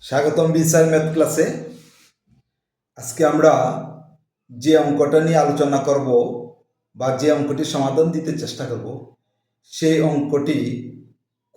স্বাগতম বিসার ম্যাথ ক্লাসে। আজকে আমরা যে অঙ্কটা নিয়ে আলোচনা করব বা যে অঙ্কটির সমাধান দিতে চেষ্টা করব, সেই অঙ্কটি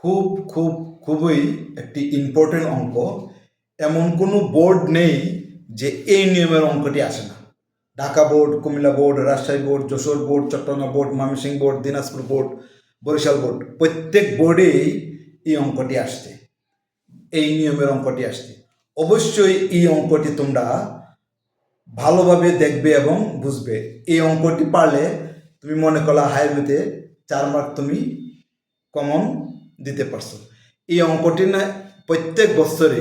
খুব খুব খুবই একটি ইম্পর্টেন্ট অঙ্ক। এমন কোনো বোর্ড নেই যে এই নিয়মের অঙ্কটি আসে না। Dhaka board, Comilla board, Rajshahi board, Jessore board, Chittagong board, Mymensingh board, Dinajpur board, Barisal board, প্রত্যেক বোর্ডেই এই অঙ্কটি আসছে, এই নিয়মের অঙ্কটি আসছে। অবশ্যই এই অঙ্কটি তোমরা ভালোভাবে দেখবে এবং বুঝবে। এই অঙ্কটি পারলে তুমি মনে করলা হায়ার ম্যাথে 4 মার্ক তুমি কমন দিতে পারছো। এই অঙ্কটি না প্রত্যেক বছরে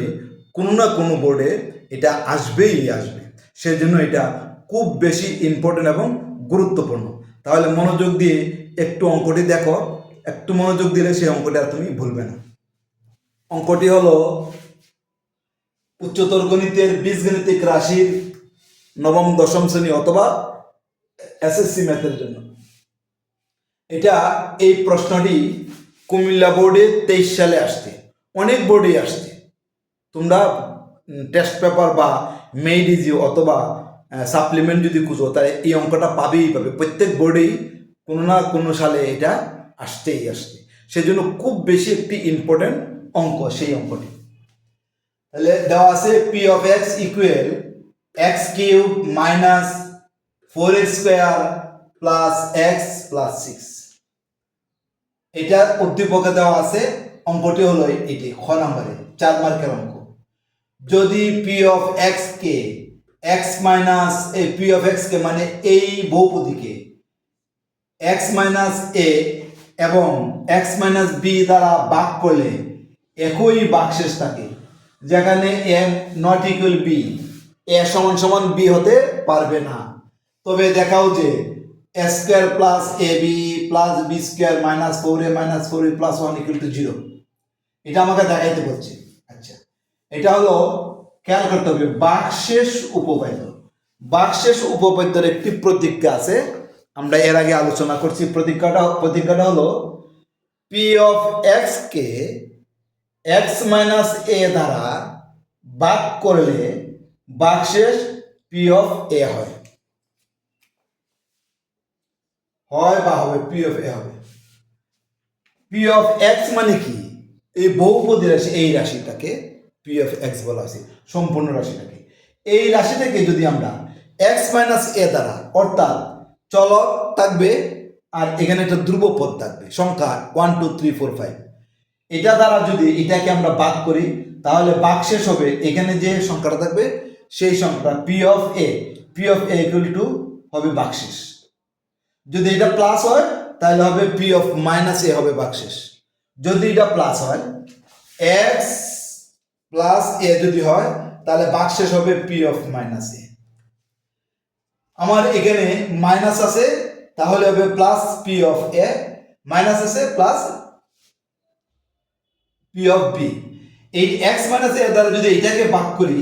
কোনো না কোনো বোর্ডে এটা আসবেই আসবে, সেই জন্য এটা খুব বেশি ইম্পর্টেন্ট এবং গুরুত্বপূর্ণ। তাহলে মনোযোগ দিয়ে একটু অঙ্কটি দেখো, একটু মনোযোগ দিলে সেই অঙ্কটি আর তুমি ভুলবে না। অঙ্কটি হলো উচ্চতর গণিতের বীজগণিতিক রাশির নবম দশম শ্রেণী অথবা এসএসসি ম্যাথের জন্য। এটা এই প্রশ্নটি কুমিল্লা বোর্ডে 23 সালে আসছে, অনেক বোর্ডেই আসছে। তোমরা টেস্ট পেপার বা মেইড ইজি অথবা সাপ্লিমেন্ট যদি খুঁজো তাহলে এই অঙ্কটা পাবেই পাবে। প্রত্যেক বোর্ডেই কোনো না কোনো সালে এটা আসতেই আসছে, সেজন্য খুব বেশি একটি ইম্পর্টেন্ট অঙ্ক সেই অঙ্কটি। তাহলে দেওয়া আছে P of x equal x cube minus 4x square plus x plus 6। এটা উদ্দীপকে দেওয়া আছে। অঙ্কটি হলো এটি খ নম্বরে 4 মার্কের অঙ্ক। যদি পি অফ এক্স কে x minus a p of x কে মানে এই বহুপদীকে এক্স মাইনাস এ এবং এক্স মাইনাস বি দ্বারা ভাগ করলে একই ভাগশেষ থাকে, যেখানে a not equal b, a সমান সমান বি হতে পারবে না। তবে দেখাও যে a square plus a b plus b square minus 4a minus 4b plus 1 equal to 0। এটা আমাকে দেখাইতে বলছে। আচ্ছা, এটা হলো খেয়াল করতে হবে ভাগশেষ উপপাদ্য। ভাগশেষ উপপাদ্যের একটি প্রতীক্ষা আছে, আমরা এর আগে আলোচনা করছি। প্রতীক্ষাটা হলো পি অফ এক্স কে এক্স মাইনাস এ দ্বারা ভাগ করলে ভাগশেষ পি অফ এ হয় বা হবে পি অফ এ হবে। পি অফ এক্স মানে কি? এই বহুপদী রাশি, এই রাশিটাকে পি অফ এক্স বলা আছে, সম্পূর্ণ রাশিটাকে। এই রাশিটাকে যদি আমরা এক্স মাইনাস এ দ্বারা, অর্থাৎ চলক থাকবে আর এখানে একটা ধ্রুবপদ থাকবে সংখ্যা 1 2 3 4 5, এটা দ্বারা যদি এটাকে আমরা ভাগ করি তাহলে ভাগশেষ হবে এখানে যে সংখ্যাটা থাকবে সেই সংখ্যাটা P of A equal to হবে ভাগশেষ। যদি এটা প্লাস হয় তাহলে হবে পি অফ মাইনাস এ হবে ভাগশেষ। যদি এটা প্লাস হয় এক্স প্লাস এ যদি হয় তাহলে ভাগশেষ হবে পি অফ মাইনাস এ। আমার এখানে মাইনাস আছে তাহলে হবে plus P of A, minus আছে প্লাস পি অফ বি। এই এক্স মাইনাস এ দ্বারা যদি এটাকে ভাগ করি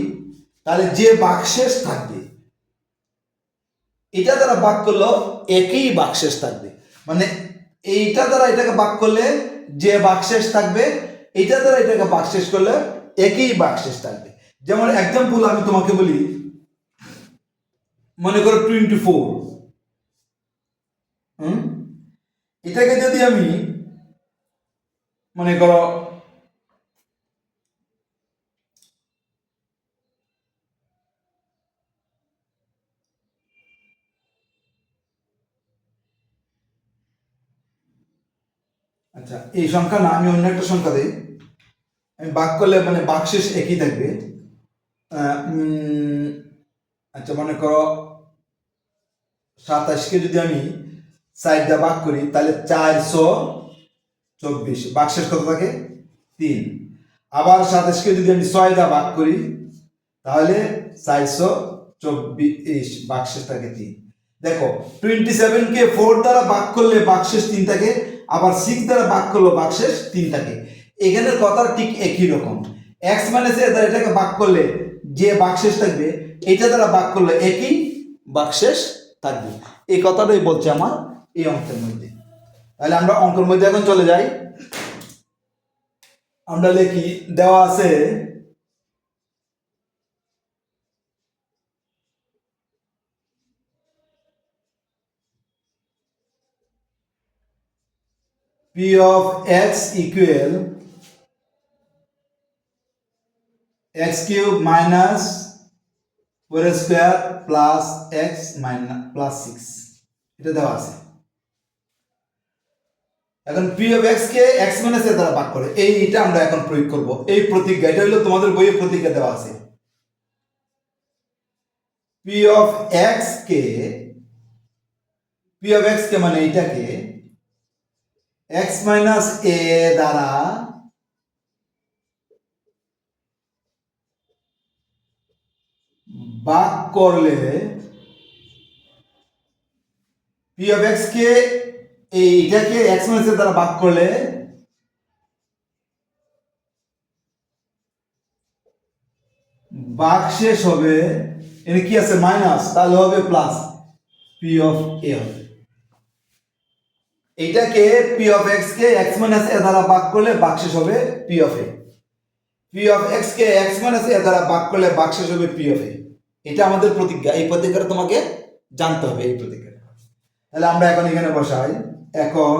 তাহলে যে ভাগশেষ থাকবে এটা দ্বারা ভাগ করলেও একই ভাগশেষ থাকবে। মানে এইটা দ্বারা এটাকে ভাগ করলে যে ভাগশেষ থাকবে এটা দ্বারা এটাকে ভাগশেষ করলে একই ভাগশেষ থাকবে। যেমন এক্সাম্পল আমি তোমাকে বলি, মনে করো 24, এটাকে যদি আমি মনে করো আচ্ছা এই সংখ্যা না, আমি অন্য একটা সংখ্যা দিই। আমি ভাগ করলে মানে ভাগশেষ একই থাকবে। আচ্ছা মনে করো 27কে যদি আমি 4 দিয়ে ভাগ করি তাহলে 424, ভাগশেষ কত থাকে 3। আবার 27কে যদি আমি 6 দিয়ে ভাগ করি তাহলে 424, ভাগশেষ থাকে 3। দেখো 27কে 4 দ্বারা ভাগ করলে ভাগশেষ 3 থাকে, আবার 6 দ্বারা ভাগ করলে ভাগশেষ 3 থাকে। এখানের কথা ঠিক একই রকম। x মাইনাস এ দ্বারা এটাকে ভাগ করলে যে ভাগশেষ থাকবে এটা দ্বারা ভাগ করলে একই ভাগশেষ থাকবে। এই কথাটাই বলছে আমার এই অঙ্কের মধ্যে। তাহলে আমরা অঙ্কের মধ্যে এখন চলে যাই। আমরা লিখি দেওয়া আছে P of x equal x cube minus four square plus x minus plus six, এটা দেওয়া আছে। এখন পি অফ এক্স কে এক্স মাইনাস এর দ্বারা ভাগ করে এইটা আমরা এখন প্রয়োগ করব। এই প্রতিজ্ঞা, এটা হলো তোমাদের বইয়ে প্রতিজ্ঞা দেওয়া আছে। পি অফ এক্স কে মানে এইটাকে এক্স মাইনাস এ দ্বারা ভাগ করলে পি অফ এক্স কে এইটাকে এক্স মাইনাস এর দ্বারা ভাগ করলে ভাগ শেষ হবে, এর কি আছে মাইনাস, তাহলে হবে প্লাস, পি অফ এ হবে। এইটাকে পি অফ এক্স কে এক্স মাইনাস এ দ্বারা ভাগ করলে ভাগ শেষ হবে p of a. P of x কে এক্স মাইনাস এ দ্বারা ভাগ করলে ভাগ শেষ হবে পি অফ এ। এটা আমাদের প্রতিজ্ঞা, এই প্রতিজ্ঞাটা তোমাকে জানতে হবে, এই প্রতিজ্ঞা। তাহলে আমরা এখন এখানে বসাই, এখন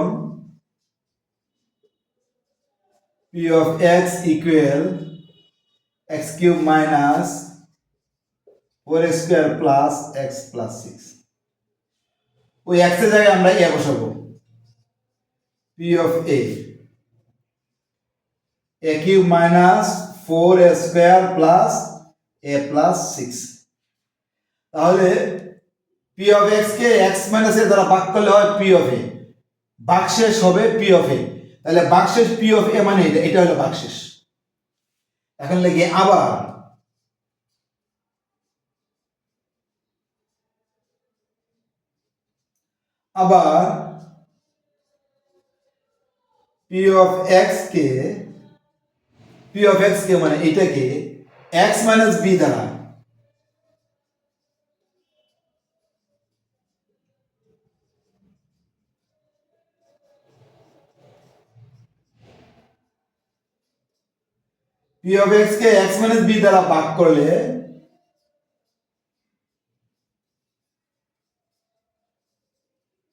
p of x equal x cube minus four square plus x plus six. ওই এক্স এর জায়গায় আমরা এ বসাবো, p of a cube minus four square plus a plus six. তাহলে পি অফ এক্স কে এক্স মাইনাস এ দ্বারা ভাগ করলে হয় পি অফ এ, ভাগশেষ হবে পি অফ এ। তাহলে ভাগশেষ পি অফ এ মানে এটা হলো ভাগশেষ। এখন লেগে আবার পি অফ এক্স কে মানে এটাকে এক্স মাইনাস বি দ্বারা পি অফ এক্স কে এক্স মাইনাস বি দ্বারা ভাগ করলে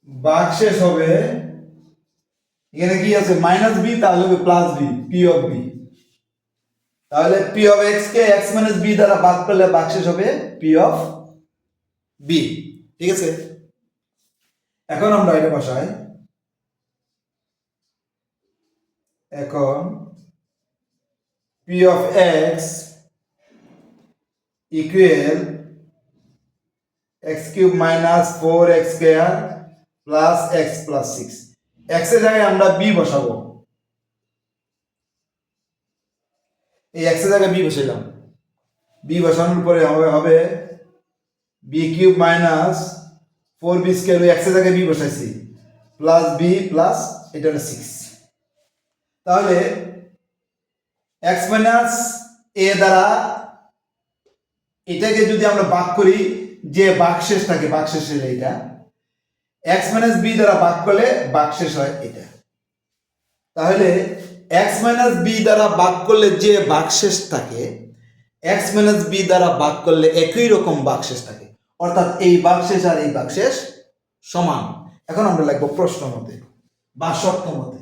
ভাগশেষ হবে, এখানে কি আছে মাইনাস বি, তাহলে হবে plus b, p of b. তাহলে পি অফ এক্স কে এক্স মাইনাস বি দ্বারা ভাগ করলে ভাগশেষ হবে পি অফ বি। ঠিক আছে, এখন আমরা এটা বসাই, এখন p of x equal x cube minus four x square plus x plus six. X এর জায়গায় আমরা বি বসাবো, এই এক্স এর জায়গায় বি বসাইলাম, বি বসানোর পরে হবে b cube minus four b square, ওই এক্স এর জায়গায় বি বসাইছি, প্লাস বি প্লাস এটা হলো সিক্স। তাহলে এক্স মাইনাস এ দ্বারা এটাকে যদি আমরা ভাগ করি, যে ভাগশেষ থাকে ভাগশেষের এইটা, এক্স মাইনাস বি দ্বারা ভাগ করলে ভাগশেষ হয় এটা। তাহলে এক্স মাইনাস বি দ্বারা ভাগ করলে যে ভাগশেষ থাকে, এক্স মাইনাস বি দ্বারা ভাগ করলে একই রকম ভাগশেষ থাকে, অর্থাৎ এই ভাগশেষ আর এই ভাগশেষ সমান। এখন আমরা লিখবো প্রশ্ন মতে বা শর্ত মতে।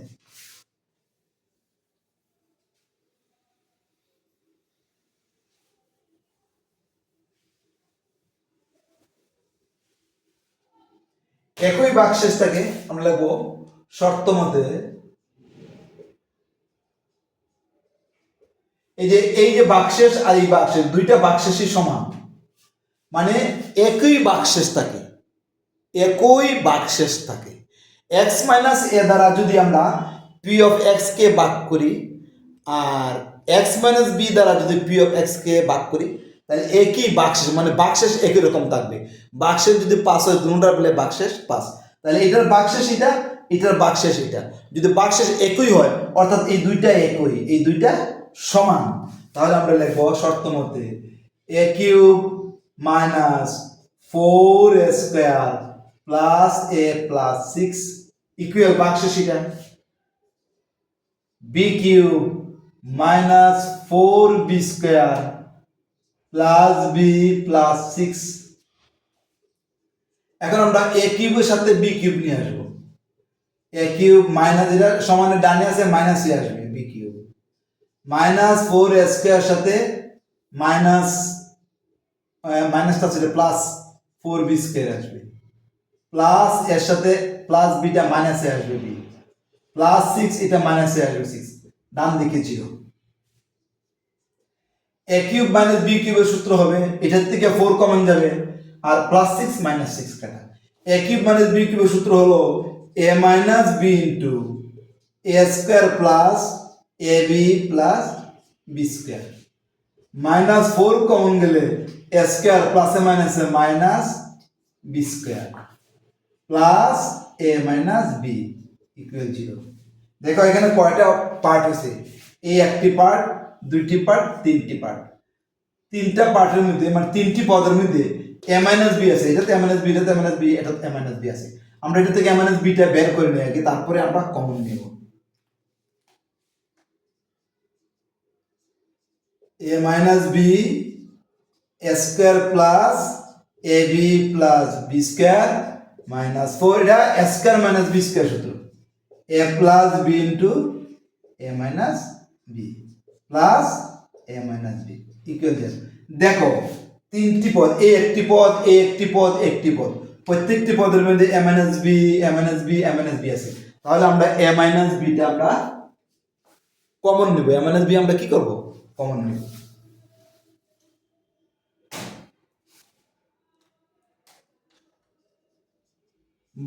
একই ভাগশেষ থাকে, আমরা লিখবো শর্ত মতে এই যে ভাগশেষ আর এই ভাগশেষ, দুইটা ভাগশেষই সমান, মানে একই ভাগশেষ থাকে, একই ভাগশেষ থাকে। এক্স মাইনাস এ দ্বারা যদি আমরা পি অফ এক্স কে ভাগ করি, আর এক্স মাইনাস বি দ্বারা যদি পি অফ এক্স কে ভাগ করি, তাহলে একই ভাগশেষ, মানে ভাগশেষ একই রকম থাকবে। ভাগশেষ যদি পাঁচ হয়, দুটার বলে ভাগশেষ পাঁচ, তাহলে এটার ভাগশেষ এটা, এটার ভাগশেষ এটা। যদি ভাগশেষ একই হয়, অর্থাৎ এই দুইটা একই, এই দুইটা সমান, তাহলে আমরা লিখবো শর্ত মতে a cube minus four square plus a plus six equal ভাগশেষ এটা b cube minus four b square plus b plus six. এখন আমরা এ কিউবের সাথে বি কিউব নিয়ে আসবো, এ কিউব মাইনাস, এটা সমানের ডানে আছে মাইনাস এ আসবে বি কিউব, মাইনাস 4 স্কয়ার সাথে মাইনাস মাইনাসটা ছিল প্লাস 4 বি স্কয়ার আসবে, প্লাস এর সাথে প্লাস বিটা মাইনাস এ আসবে বি, প্লাস 6 এটা মাইনাস এ আসবে 6, ডান দিকে 0। এ কিউব মাইনাস বি কিউবের সূত্র হবে এটার থেকে 4 কমন যাবে আর প্লাস 6 মাইনাস 6 কাটা। এ কিউব মাইনাস বি কিউবের সূত্র হলো a minus b into a square plus a b plus b square, minus 4 common গেলে এ স্কয়ার প্লাসে মাইনাসে minus b square plus a minus b equal 0। দেখো এখানে কয়টা পার্ট হয়েছে, এই একটি পার্ট, দুইটি পার্ট, তিনটি পার্ট, তিনটা পার্টের মধ্যে মানে তিনটি পদের মধ্যে এ মাইনাস বি আছে, এটাতে এ মাইনাস বি, এটাতে এ মাইনাস বি, এটাতে এ মাইনাস বি আছে। আমরা এটা থেকে এ মাইনাস বিটা বের করে নিই আগে, তারপরে আমরা কমন নেব। A minus b square plus a b plus b square minus 4, এটা স্কয়ার মাইনাস বি স্কয়ার সূত্র, a plus b into a minus b plus a minus b equal 0। দেখো তিনটি পদ, এ একটি পদ, এ একটি পদ, একটি পদ, প্রত্যেকটি পদের মধ্যে এ মাইনাস বি, এ মাইনাস বি, এ মাইনাস বি আছে। তাহলে আমরা এ মাইনাস বিটা আমরা কমন নেব, এ মাইনাস বি আমরা কি করব, কমন নেব।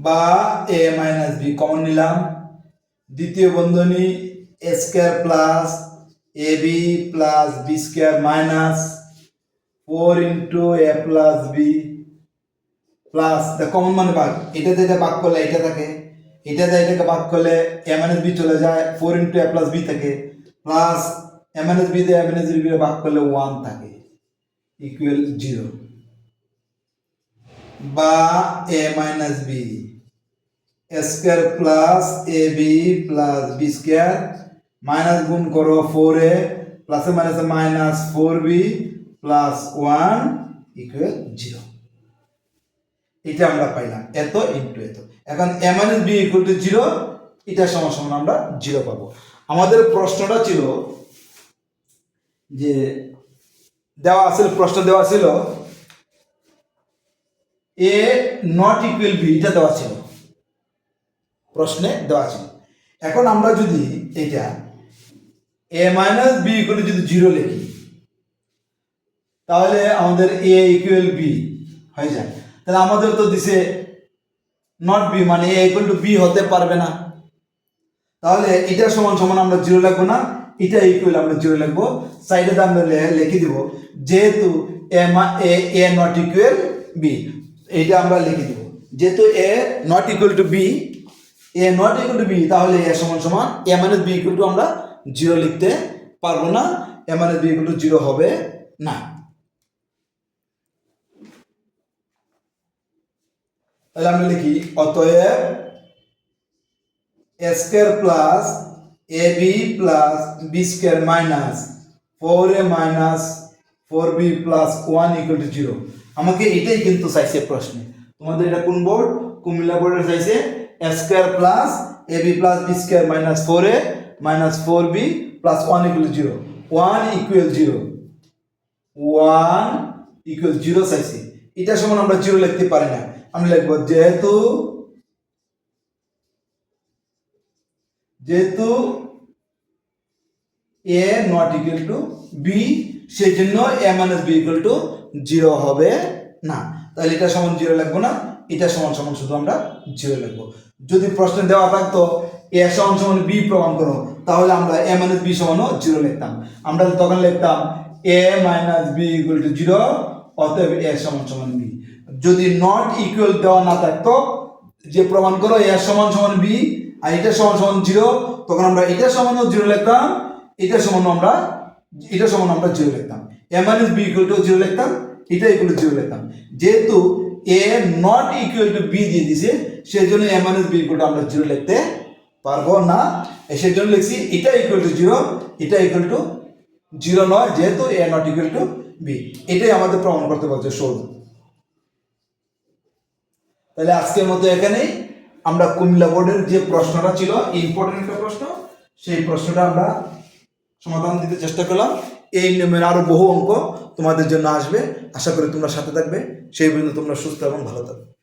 বা এ মাইনাস বি কমন নিলাম, দ্বিতীয় বন্ধনী a square plus a b plus b square minus 4 into a plus b plus common মানে ভাগ, এটা থেকে ভাগ করলে এটা থাকে, এটা দিয়ে এটাকে ভাগ করলে এ মাইনাস বি চলে যায়, 4 ইন্টু এ প্লাস বি থাকে, প্লাস এ মাইনাস বি দিয়ে এ মাইনাস বি ভাগ করলে 1 থাকে ইকুয়াল 0। বা a minus b square plus a b plus b square minus গুণ করো 4a প্লাসে মাইনাসে মাইনাস 4b প্লাস 1 ইকুয়াল 0। এটা আমরা পাইলাম এত ইনটু এত। এখন a minus b equal to 0, এটা সমান সমান আমরা 0 পাবো। আমাদের প্রশ্নটা ছিল যে দেওয়া আছে, প্রশ্ন দেওয়া ছিল a নট ইকুয়াল b, এটা দেওয়া ছিল, প্রশ্নে দেওয়া ছিল। এখন আমরা যদি এটা a মাইনাস b ইকুয়াল যদি 0 লিখি তাহলে আমাদের a ইকুয়াল b হয়ে যায়। তাহলে আমাদের তো দিছে নট b, মানে a ইকুয়াল টু b হতে পারবে না। তাহলে এটা সমান সমান আমরা 0 লিখবো না, এটা ইকুয়াল আমরা 0 লিখবো। সাইডে আমরা লিখে দিব যেহেতু a নট ইকুয়াল b, এইটা আমরা লিখে দিব যেহেতু a not equal to b, a not equal to b, তাহলে a সমান সমান a minus b equal to আমরা 0 লিখতে পারবো না, a minus b equal to 0 হবে না। তাহলে আমরা লিখি অতএব a square plus ab plus b square minus 4a minus 4b plus 1 equal to 0। আমাকে এটাই কিন্তু চাইছে প্রশ্নে। তোমাদের এটা কোন বোর্ড? কুমিল্লা বোর্ডের চাইছে a square plus ab plus b square minus 4a minus 4b plus 1 equal to 0, 1 equal 0, 1 equal 0 চাইছে। এটা সমান আমরা 0 লিখতে পারি না, আমরা লিখব যেহেতু a not equal to b, সেই জন্য a minus b equal to 0 হবে না। তাহলে এটা সমান 0 লিখবো না, এটা সমান সমান শুধু আমরা 0 লিখবো। যদি প্রশ্নে দেওয়া থাকতো a সমান সমান b প্রমাণ করো, তাহলে আমরা a মাইনাস b সমান 0 লিখতাম। আমরা তখন লিখতাম a minus b equal to 0, অতএব a সমান সমান b। যদি নট ইকুয়াল দেওয়া না থাকতো, যে প্রমাণ করো a সমান সমান b আর এটা সমান সমান 0, তখন আমরা এটা সমান 0 লিখতাম, এটা সমান আমরা 0 লিখতাম, a minus b equal to 0 লিখতাম, এটা ইকুয়াল টু 0 লিখতাম। যেহেতু a not equal to b দিয়ে দিছে, সেই জন্য a minus b equal to আমরা 0 লিখতে পারবো না, সেই জন্য লিখছি এটা ইকুয়াল টু 0, এটা ইকুয়াল টু 0 নয়, যেহেতু a not equal to b। এটাই আমাদের প্রমাণ করতে বলছে শোধ। তাহলে আজকের মতো এখানেই, আমরা কুমিল্লা বোর্ডের যে প্রশ্নটা ছিল ইম্পর্টেন্ট একটা প্রশ্ন, সেই প্রশ্নটা আমরা সমাধান দিতে চেষ্টা করলাম। এই নিয়মের আরো বহু অঙ্ক তোমাদের জন্য আসবে, আশা করি তোমরা সাথে থাকবে। সেই পর্যন্ত তোমরা সুস্থ এবং ভালো থাকবে।